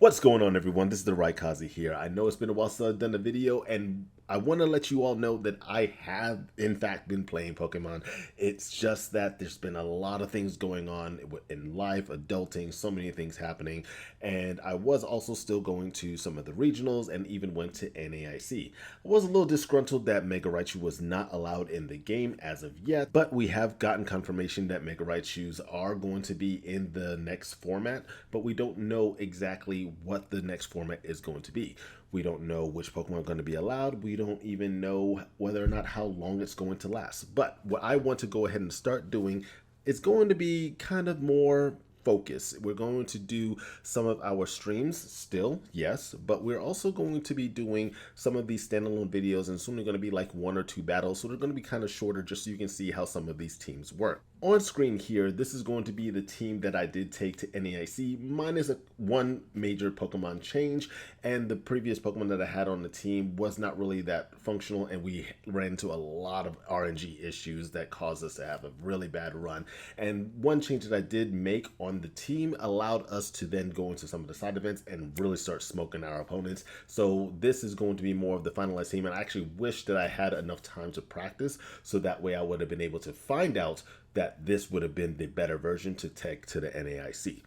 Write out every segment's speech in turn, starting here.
What's going on, everyone? This is the Raikazi here. I know it's been a while since I've done a video, and I want to let you all know that I have, in fact, been playing Pokemon. It's just that there's been a lot of things going on in life, adulting, so many things happening, and I was also still going to some of the regionals and even went to NAIC. I was a little disgruntled that Mega Raichu was not allowed in the game as of yet, but we have gotten confirmation that Mega Raichus are going to be in the next format, but we don't know exactly what the next format is going to be. We don't know which Pokemon are going to be allowed. We don't even know whether or not how long it's going to last. But what I want to go ahead and start doing is going to be kind of more focus. We're going to do some of our streams still, yes, but we're also going to be doing some of these standalone videos, and soon they're going to be like 1 or 2 battles, so they're going to be kind of shorter just so you can see how some of these teams work. On screen here, this is going to be the team that I did take to NAIC, minus one major Pokemon change, and the previous Pokemon that I had on the team was not really that functional, and we ran into a lot of RNG issues that caused us to have a really bad run. And one change that I did make on the team allowed us to then go into some of the side events and really start smoking our opponents. So this is going to be more of the finalized team, and I actually wish that I had enough time to practice, so that way I would have been able to find out that this would have been the better version to take to the NAIC.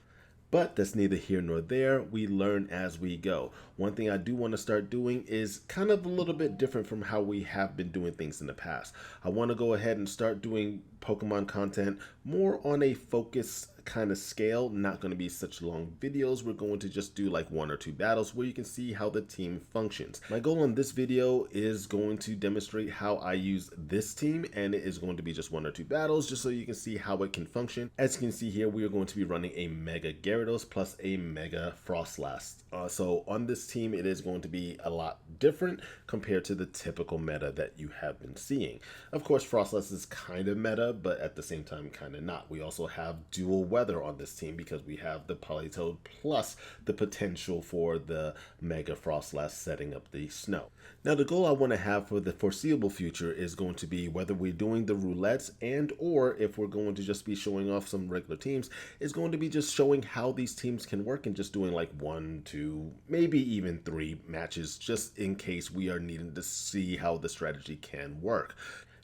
But that's neither here nor there. We learn as we go. One thing I do want to start doing is kind of a little bit different from how we have been doing things in the past. I want to go ahead and start doing Pokemon content more on a focus kind of scale. Not going to be such long videos. We're going to just do like 1 or 2 battles where you can see how the team functions. My goal on this video is going to demonstrate how I use this team, and it is going to be just 1 or 2 battles just so you can see how it can function. As you can see here, we are going to be running a Mega Gyarados plus a Mega Frostlass. So on this team, it is going to be a lot different compared to the typical meta that you have been seeing. Of course, Frostlass is kind of meta, but at the same time, kind of not. We also have dual weather on this team because we have the Politoed plus the potential for the Mega Frostlass setting up the snow. Now, the goal I want to have for the foreseeable future is going to be whether we're doing the roulettes and or if we're going to just be showing off some regular teams, is going to be just showing how these teams can work and just doing like 1, 2, maybe even 3 matches just in case we are needing to see how the strategy can work.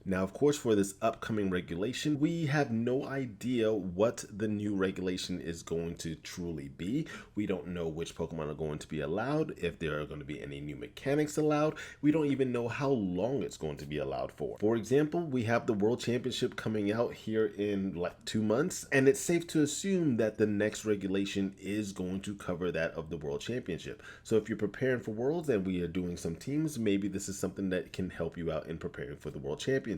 Now, of course, for this upcoming regulation, we have no idea what the new regulation is going to truly be. We don't know which Pokemon are going to be allowed, if there are going to be any new mechanics allowed. We don't even know how long it's going to be allowed for. For example, we have the World Championship coming out here in like 2 months, and it's safe to assume that the next regulation is going to cover that of the World Championship. So if you're preparing for Worlds and we are doing some teams, maybe this is something that can help you out in preparing for the World Championship.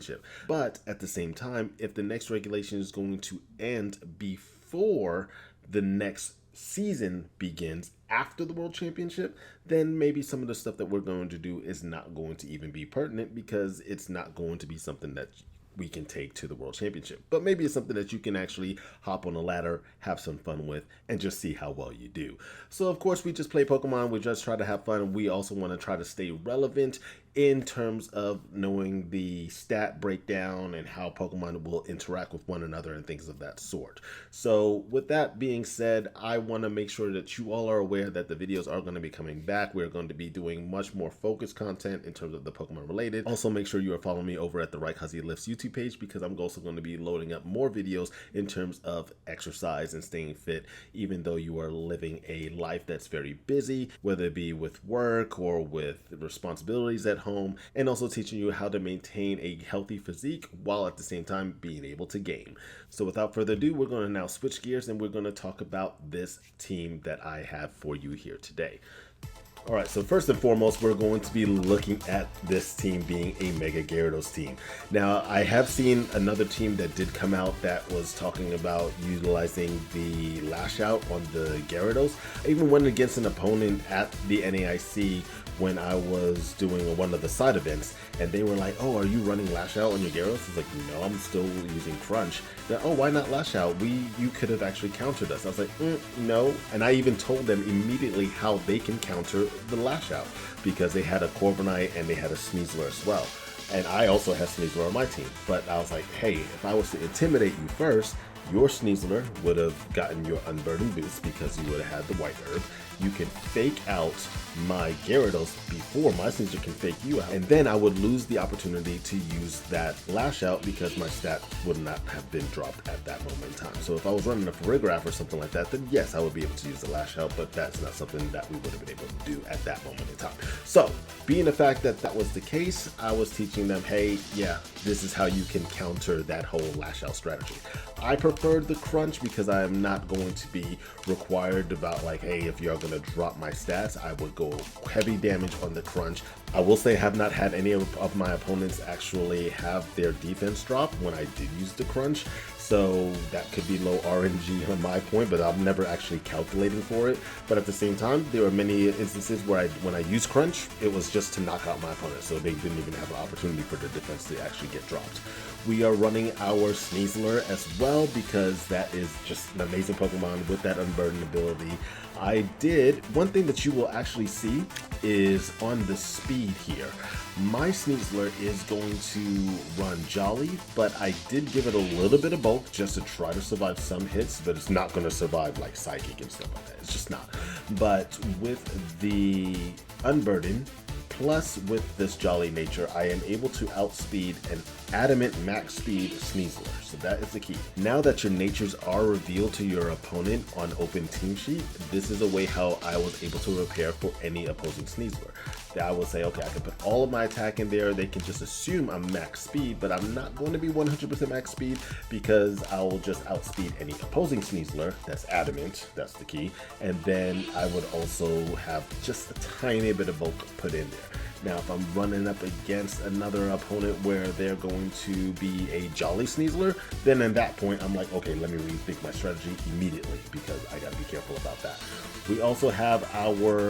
But at the same time, if the next regulation is going to end before the next season begins after the World Championship, then maybe some of the stuff that we're going to do is not going to even be pertinent because it's not going to be something that we can take to the World Championship. But maybe it's something that you can actually hop on a ladder, have some fun with, and just see how well you do. So of course, we just play Pokemon, we just try to have fun. We also want to try to stay relevant in terms of knowing the stat breakdown and how Pokemon will interact with one another and things of that sort. So with that being said, I want to make sure that you all are aware that the videos are going to be coming back. We're going to be doing much more focused content in terms of the Pokemon related. Also, make sure you are following me over at the Raikazi Lifts YouTube page because I'm also going to be loading up more videos in terms of exercise and staying fit, even though you are living a life that's very busy, whether it be with work or with responsibilities at home, and also teaching you how to maintain a healthy physique while at the same time being able to game. So without further ado, we're going to now switch gears and we're going to talk about this team that I have for you here today. Alright, so first and foremost, we're going to be looking at this team being a Mega Gyarados team. Now, I have seen another team that did come out that was talking about utilizing the Lash Out on the Gyarados. I even went against an opponent at the NAIC when I was doing one of the side events, and they were like, "Oh, are you running Lash Out on your Gyarados?" I was like, "No, I'm still using Crunch." They're, "Oh, why not Lash Out? You could have actually countered us." I was like, "No," and I even told them immediately how they can counter the Lash Out because they had a Corviknight and they had a Sneasler as well. And I also had Sneasler on my team, but I was like, hey, if I was to intimidate you first, your Sneasler would have gotten your Unburdened boost because you would have had the White Herb, you can fake out my Gyarados before my Sneasler can fake you out, and then I would lose the opportunity to use that lash out because my stat would not have been dropped at that moment in time. So if I was running a Farigiraf or something like that, then yes, I would be able to use the lash out, but that's not something that we would have been able to do at that moment in time. So being the fact that that was the case, I was teaching them, hey, yeah, this is how you can counter that whole lash out strategy. I preferred the crunch because I am not going to be required about like, hey, if you're going to drop my stats, I would go heavy damage on the crunch. I will say I have not had any of my opponents actually have their defense drop when I did use the crunch. So that could be low RNG on my point, but I'm never actually calculating for it. But at the same time, there are many instances where when I use crunch, it was just to knock out my opponent. So they didn't even have an opportunity for the defense to actually get dropped. We are running our Sneasler as well because that is just an amazing Pokemon with that Unburden ability. One thing that you will actually see is on the speed here. My Sneasler is going to run Jolly, but I did give it a little bit of bulk just to try to survive some hits, but it's not going to survive like Psychic and stuff like that. It's just not. But with the Unburden, plus with this Jolly nature, I am able to outspeed an adamant max speed Sneasler. So that is the key. Now that your natures are revealed to your opponent on open team sheet, this is a way how I was able to repair for any opposing Sneasler. That I will say, okay, I can put all of my attack in there. They can just assume I'm max speed, but I'm not going to be 100% max speed because I will just outspeed any opposing Sneasler. That's adamant. That's the key. And then I would also have just a tiny bit of bulk put in there. Now, if I'm running up against another opponent where they're going to be a Jolly Sneasler, then at that point, I'm like, okay, let me rethink my strategy immediately because I got to be careful about that. We also have our,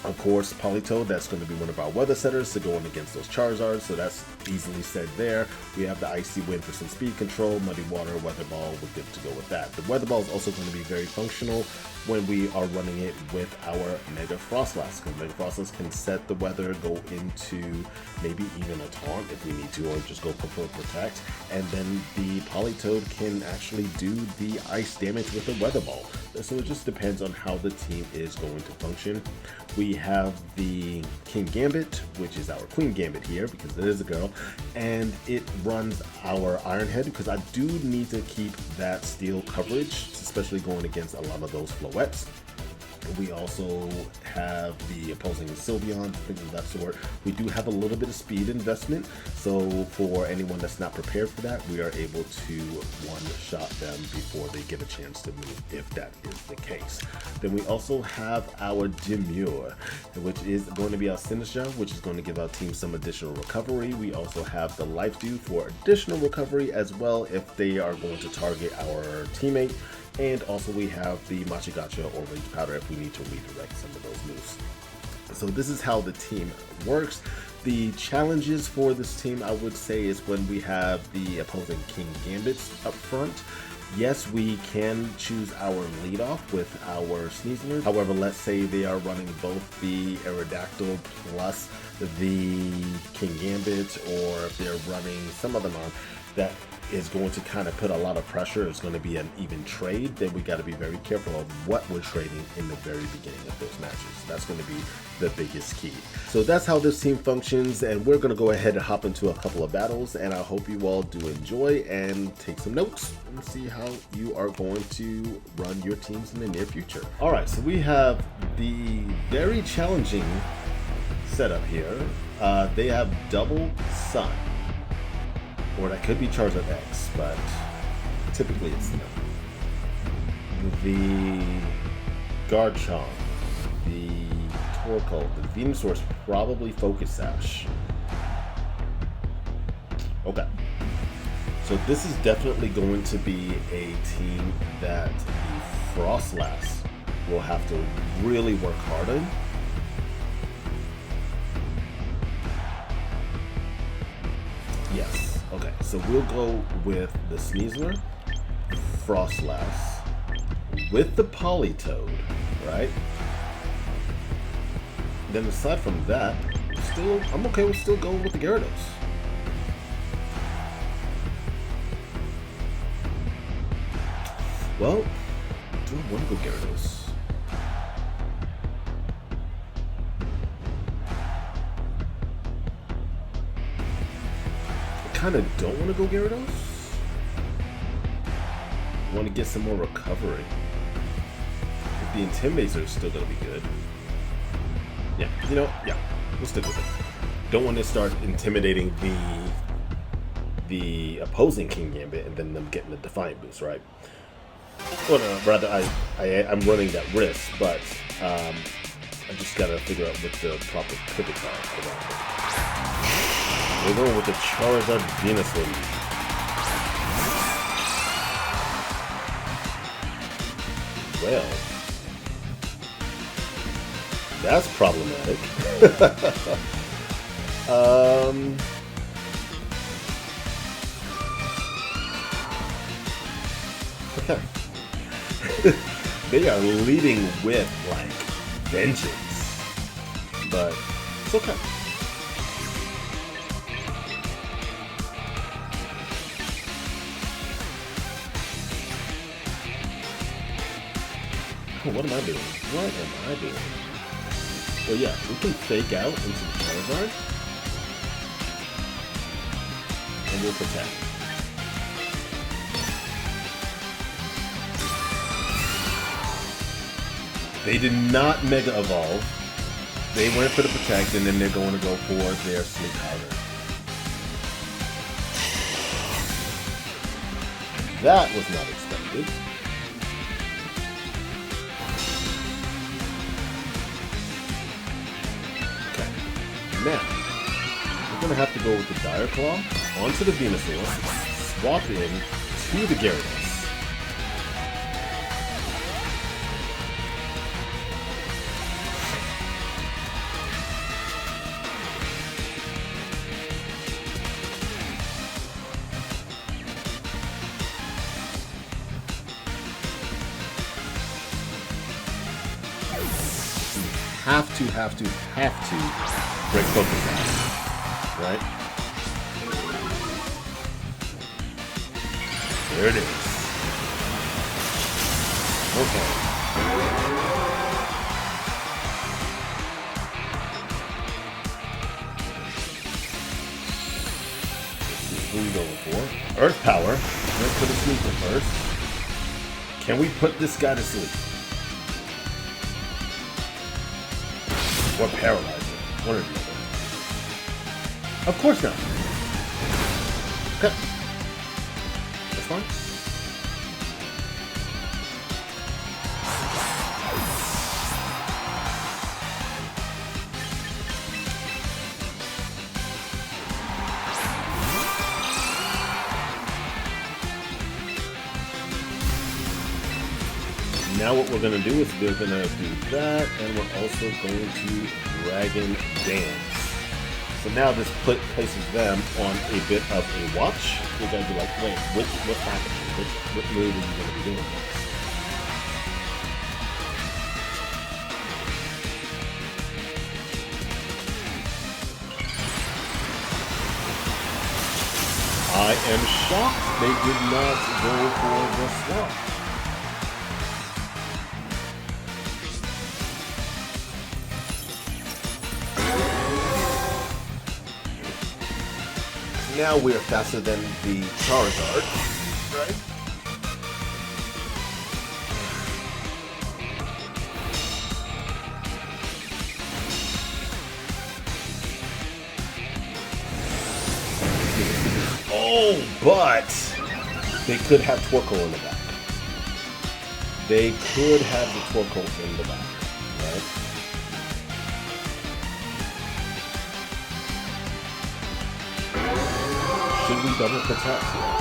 of course, Politoed. That's going to be one of our weather setters to go in against those Charizards, so that's easily said there. We have the Icy Wind for some speed control, Muddy Water, Weather Ball, we're good to go with that. The Weather Ball is also going to be very functional when we are running it with our Mega Frostlass, because Mega Frostlass can set the weather, go into maybe even a taunt if we need to, or just go for protect, and then the Politoed can actually do the ice damage with the Weather Ball. So it just depends on how the team is going to function. We have the King Gambit, which is our Queen Gambit here because it is a girl, and it runs our Iron Head because I do need to keep that steel coverage, especially going against a lot of those Floettes. We also have the opposing Sylveon, things of that sort. We do have a little bit of speed investment, so for anyone that's not prepared for that, we are able to one-shot them before they get a chance to move, if that is the case. Then we also have our Demure, which is going to be our Sinistcha, which is going to give our team some additional recovery. We also have the Life Dew for additional recovery as well if they are going to target our teammate. And also we have the Machigacha or Rage Powder if we need to redirect some of those moves. So this is how the team works. The challenges for this team, I would say, is when we have the opposing King Gambits up front. Yes, we can choose our lead off with our Sneasler. However, let's say they are running both the Aerodactyl plus the King Gambit, or if they're running some other mon that is going to kind of put a lot of pressure, it's going to be an even trade, then we got to be very careful of what we're trading in the very beginning of those matches. That's going to be the biggest key. So that's how this team functions, and we're going to go ahead and hop into a couple of battles, and I hope you all do enjoy and take some notes and see how you are going to run your teams in the near future. All right, so we have the very challenging setup here. They have double Sun. Or that could be Charizard X, but typically it's no. The Garchomp, the Torkoal, the Venusaur's probably Focus Sash. Okay. So this is definitely going to be a team that the Frostlass will have to really work hard on. Yes. Okay, so we'll go with the Sneasler, Frostlass, with the Politoed, right? Then aside from that, I'm okay with still going with the Gyarados. Well, do I want to go Gyarados? kind of don't want to go Gyarados. I want to get some more recovery. The Intimidator is still going to be good. Yeah, you know, yeah, we'll stick with it. Don't want to start intimidating the opposing King Gambit and then them getting the Defiant boost, right? Well, no, rather, I'm running that risk, but I just gotta figure out what the proper pivot are for that. We're going with the Charizard Venusaur. Well, that's problematic. Okay. They are leading with, like, vengeance. But it's okay. Oh, what am I doing? What am I doing? Well, yeah, we can fake out into the Charizard. And we'll protect. They did not Mega Evolve. They went for the Protect, and then they're going to go for their Sleep Powder. That was not expected. Okay. Now, we're going to have to go with the Dire Claw onto the Venusaur, swap in to the Gyarados. Have to break focus out, right? There it is. Okay. Let's see who we going for. Earth Power. Let's put a sleeper first. Can we put this guy to sleep? Or paralyze it. One or the other. Of course not. Okay. That's fine. Now what we're going to do is we're going to do that, and we're also going to Dragon Dance. So now this places them on a bit of a watch. You're going to be like, wait, what's happening? What move are you going to be doing next? I am shocked they did not go for the swap. Now we are faster than the Charizard, right? Oh, but they could have Torkoal in the back. They could have the Torkoal in the back, right? Should we double protect here?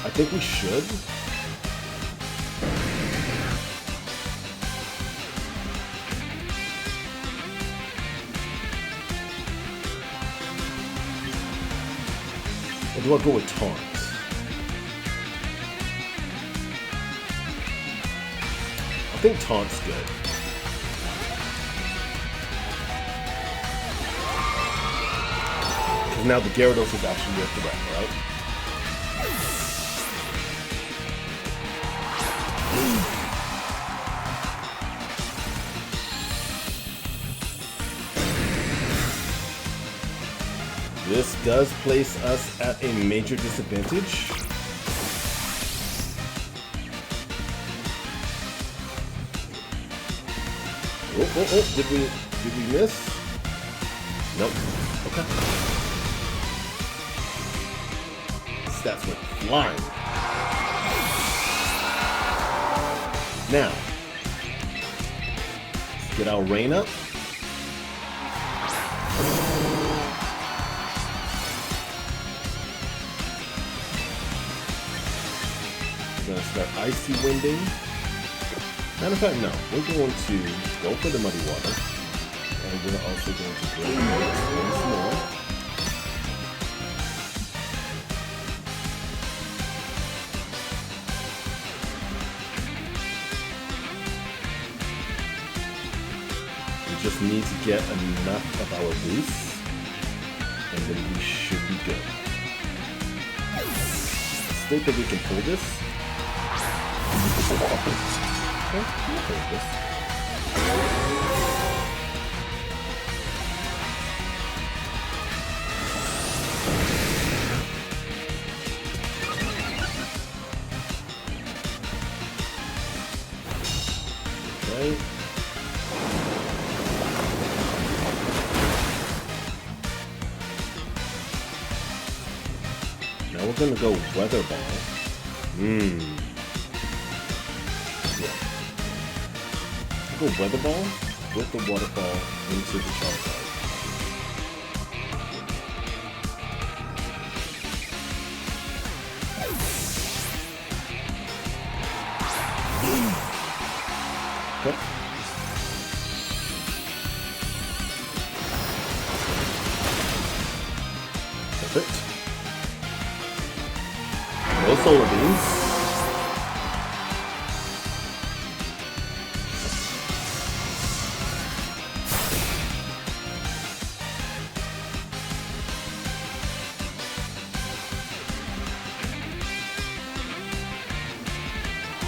I think we should. Or do I go with Taunt? I think Taunt's good. Now the Gyarados is actually your threat, right? This does place us at a major disadvantage. Oh, did we miss? Nope. Okay. Stats went flying. Now, let's get our rain up. We're gonna start icy winding. Matter of fact, no. We're going to go for the muddy water, and we're also going to bring it once more. We just need to get enough of our boost, and then we should be good. Still think we can pull this. Okay, we'll hold this. Okay. Now we're gonna go weather ball. Go weather ball with the waterfall into the Charizard. Okay. Perfect. No solar beams.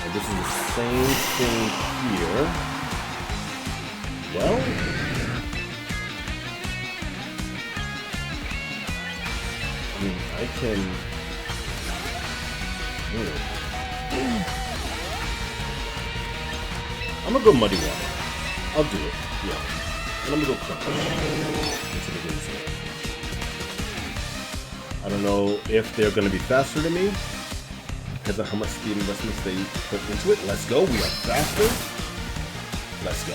This is the same thing here. Well, I mean, I can. I'm gonna go muddy water. I'll do it. Yeah, and I'm gonna go crunch into the wind zone. I don't know if they're gonna be faster than me. Depends on how much speed investments they put into it. Let's go. We are faster. Let's go.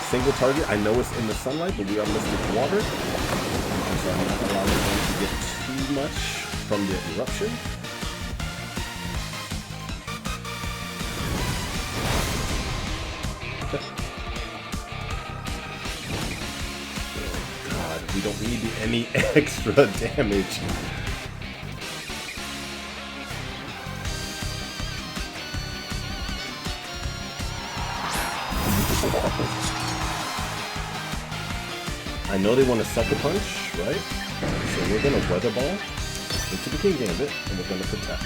Single target. I know it's in the sunlight, but we are missing water. So I'm not allowing them to get too much from the eruption. Okay. Oh God, we don't need any extra damage. I know they want to sucker punch, right? So we're going to weather ball into the King Gambit, and we're going to protect.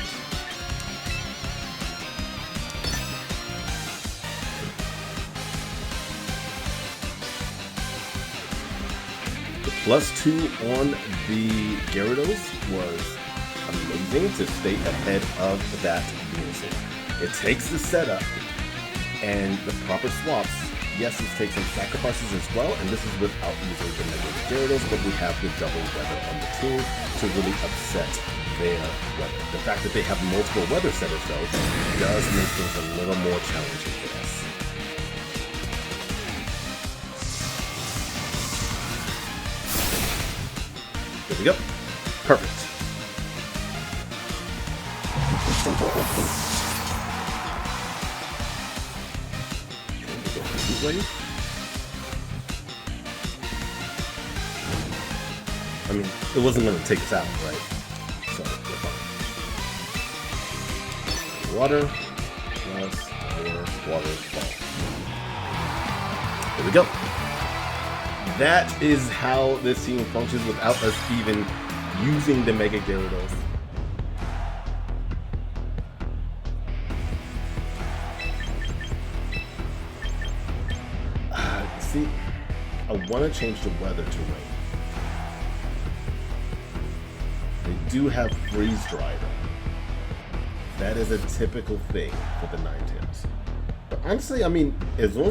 The +2 on the Gyarados was amazing to stay ahead of that Venusaur. It takes the setup and the proper swaps. Yes, this takes some sacrifices as well, and this is without using the Mega Gyarados, but we have the double weather on the team to really upset their weather. The fact that they have multiple weather setters, though, does make things a little more challenging for us. There we go. Perfect. Wave. I mean, it wasn't going to take us out, right? So, we're fine. Water plus our waterfall. There we go. That is how this team functions without us even using the Mega Gyarados. See, I want to change the weather to rain. do have freeze dry though. That is a typical thing for the Ninetales. But honestly, I mean, as long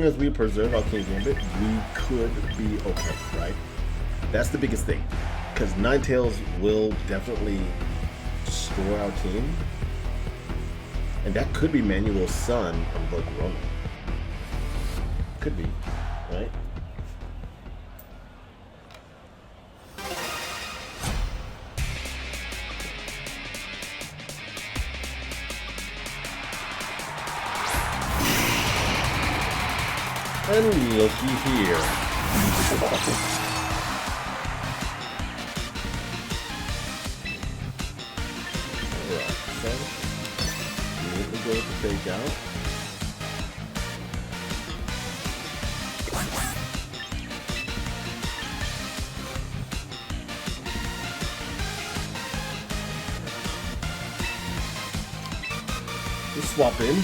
as we preserve our King's Gambit, we could be okay, right? That's the biggest thing. Because Ninetales will definitely destroy our team. And that could be Manuel's son on Volcarona. Could be, right? And looky here. Alright, so immediately go with the fake out. Just swap in.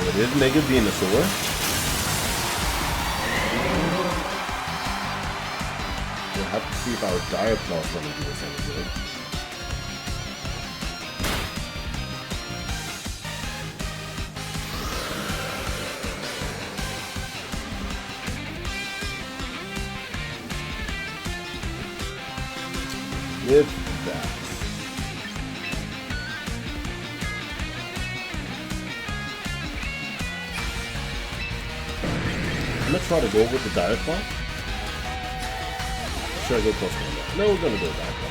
It is Mega Venusaur. We'll have to see if our Dire Claw is going to do us any good. If that. I'm gonna try to go with the Dire Claw. Should I go close combat? No, we're gonna go with Dire Claw.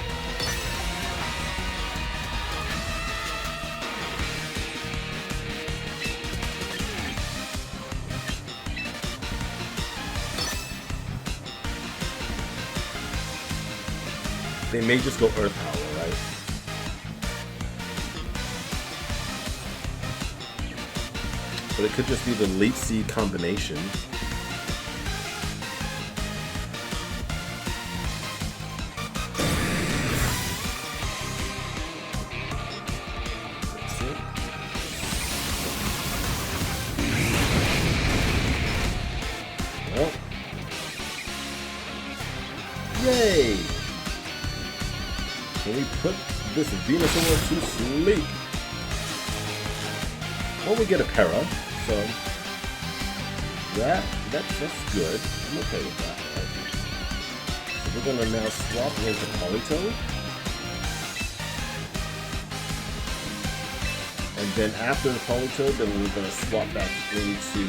They may just go Earth Power, right? But it could just be the late seed combination. Well, yay! Can we put this Venusaur to sleep? Well, we get a para, so that's good. I'm okay with that. Right? So we're gonna now swap into Politoed, and then after the Politoed, then we're gonna swap back into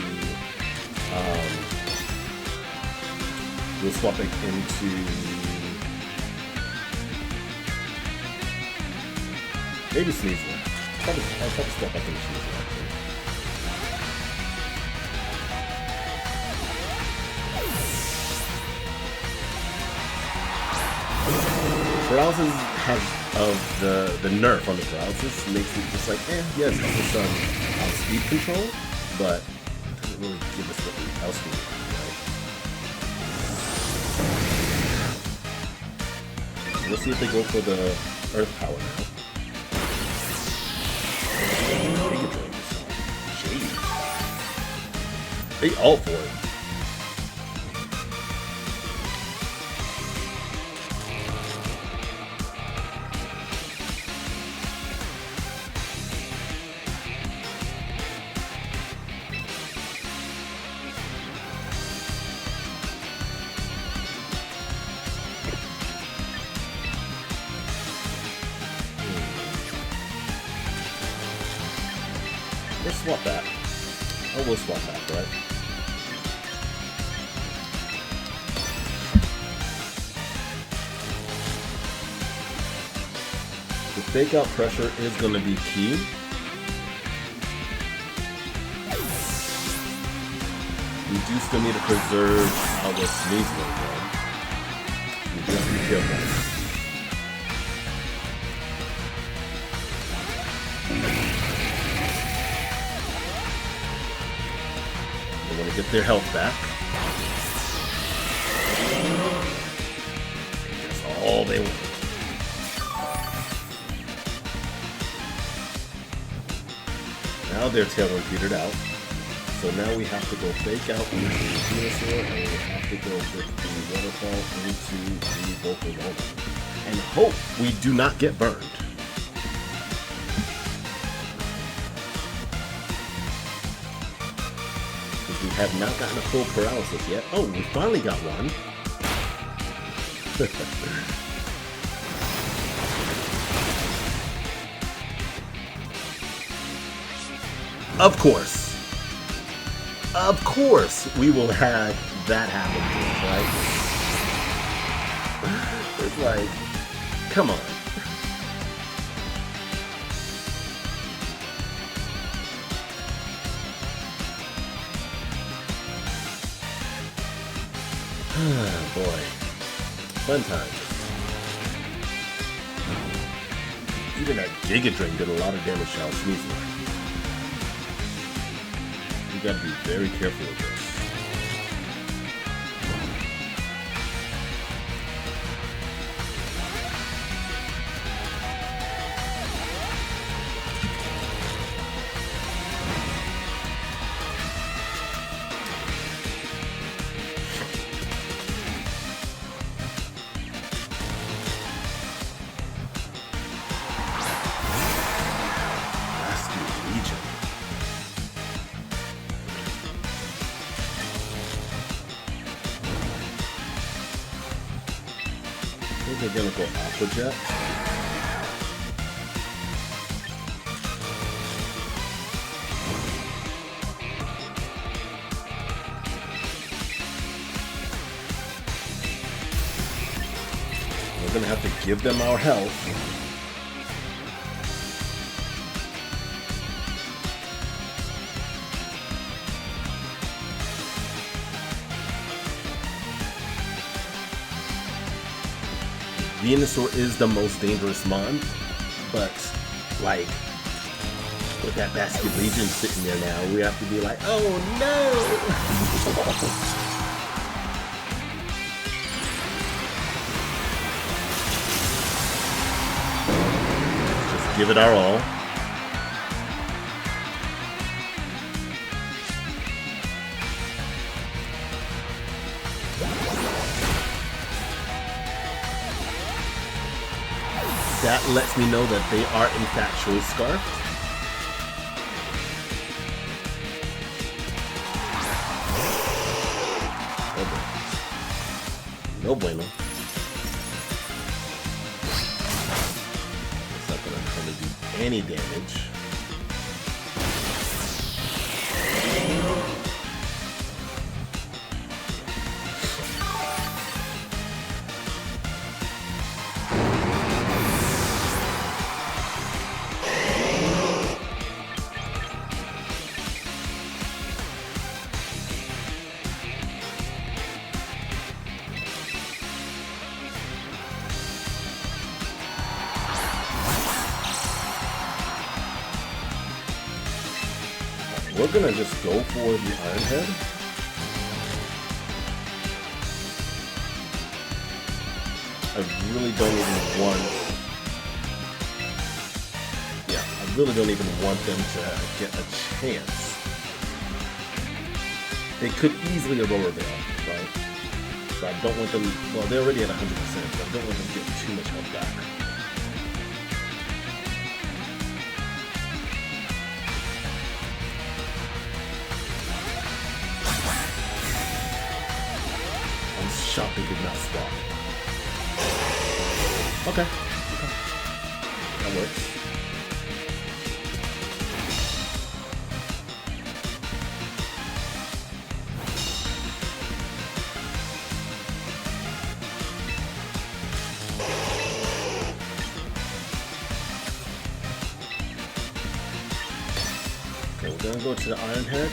we'll swap back into maybe Sneasel. I'll probably swap back into Sneasel actually. Paralysis has the nerf on the paralysis makes it just like, yes, it's some speed control, but it doesn't really give us what else we need, right? Let's see if they go for the Earth Power now. They all for it. Let's swap that. Oh, we'll swap that, right? The fake out pressure is going to be key. We do still need to preserve our Sneasel, though. We do have to be careful. They want to get their health back. all they want. Now their tailwind petered out. So now we have to go fake out into the Venusaur, and we have to go with the waterfall into the Volcarona. And hope we do not get burned. Because we have not gotten a full paralysis yet. Oh, we finally got one. Of course, we will have that happen to us, right? It's like, come on. Boy, fun times. Even that Giga Drain did a lot of damage to our Sneasel. You gotta be very careful with this. They're gonna go Aqua Jet. We're gonna have to give them our health. Venusaur is the most dangerous mon, but like with that Basket Legion sitting there now, we have to be like, oh no! Just give it our all. That lets me know that they are in fact truly scarfed. No bueno. It's not gonna try to do any damage. We're gonna just go for the Iron Head. I really don't even want... Yeah, I really don't even want them to get a chance. They could easily Aurora Veil, right? So I don't want them... Well, they're already at 100%, but I don't want them to get too much health back. Shocked they did not swap. Okay. That works. Okay, we're gonna go to the Iron Head.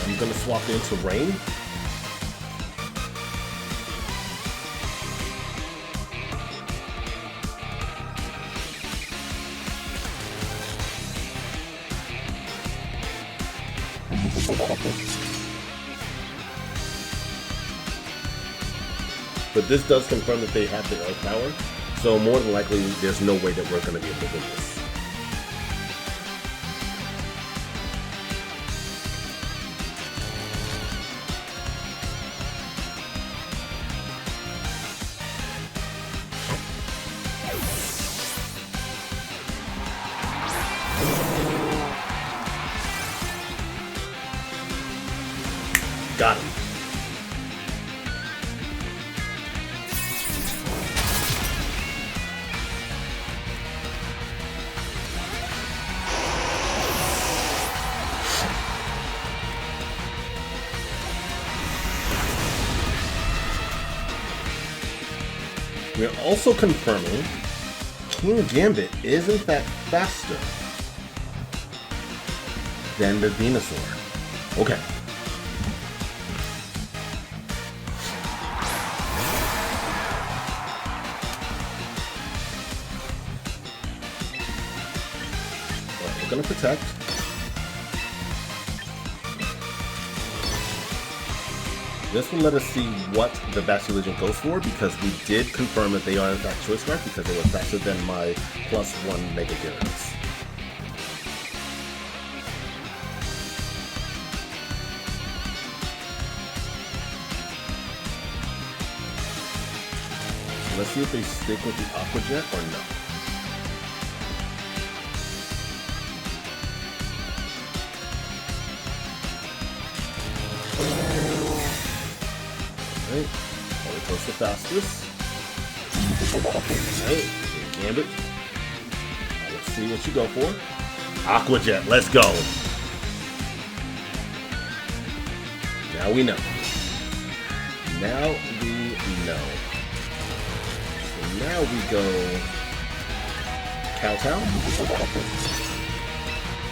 I'm gonna swap it into Rain. But this does confirm that they have the Earth power, so more than likely there's no way that we're going to be able to win this. Got him. We are also confirming King Gambit is in fact faster than the Venusaur. Okay. We're gonna protect. This will let us see what the Bastion goes for, because we did confirm that they are in fact Choice Scarf because they were faster than my +1 Mega Gyarados. So let's see if they stick with the Aqua Jet or no. Alright, Polito's the fastest. Alright, Gambit. Let's see what you go for. Aqua Jet, let's go. Now we know. Now we know. So now we go Kowtow.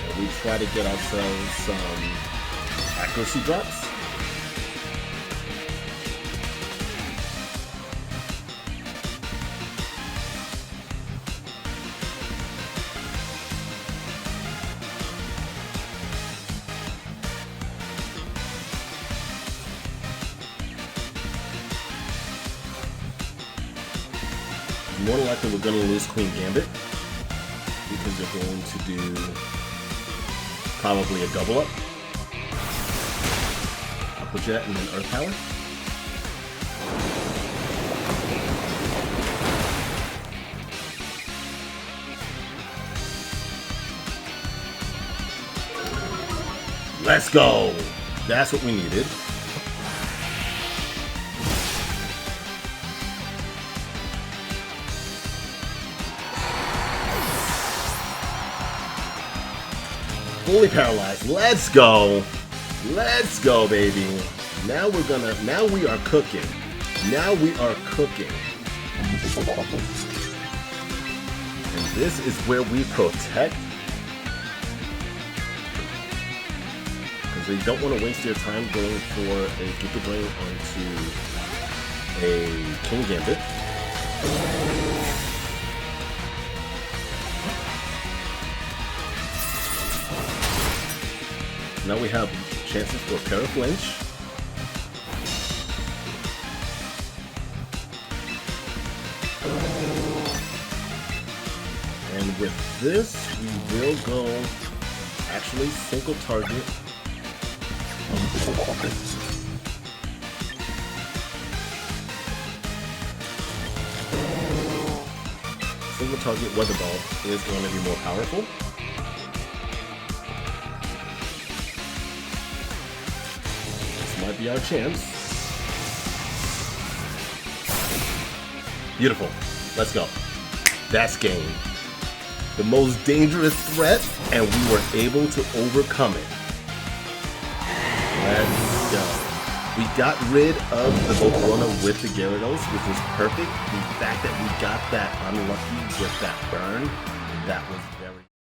And we try to get ourselves some accuracy drops. More than likely we're going to lose Queen Gambit because they're going to do probably a double up. Aqua Jet and then Earth Power. Let's go! That's what we needed. Fully paralyzed. Let's go. Let's go, baby. Now we are cooking. Now we are cooking. And this is where we protect. Because they don't want to waste their time going for a Giga Drain onto a King Gambit. Now we have chances for Paraflinch. And with this, we will go actually single target. Single target Weather Ball is going to be more powerful. Might be our chance. Beautiful. Let's go. That's game. The most dangerous threat, and we were able to overcome it. Let's go. We got rid of the Volcarona with the Gyarados, which was perfect. The fact that we got that unlucky with that burn, that was